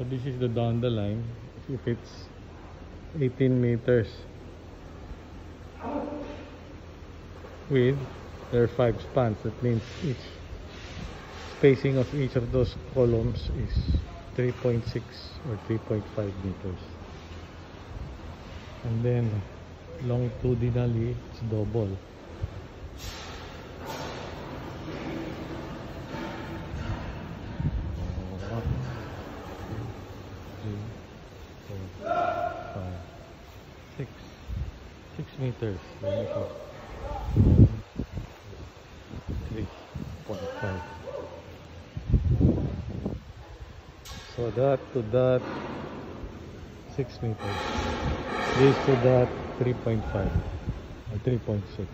So this is the down the line. If it's 18 meters width, there are 5 spans. That means each spacing of each of those columns is 3.6 or 3.5 meters. And then longitudinally it's double. Six meters. 3.5. So that to that 6 meters. This to that 3.5 or 3.6.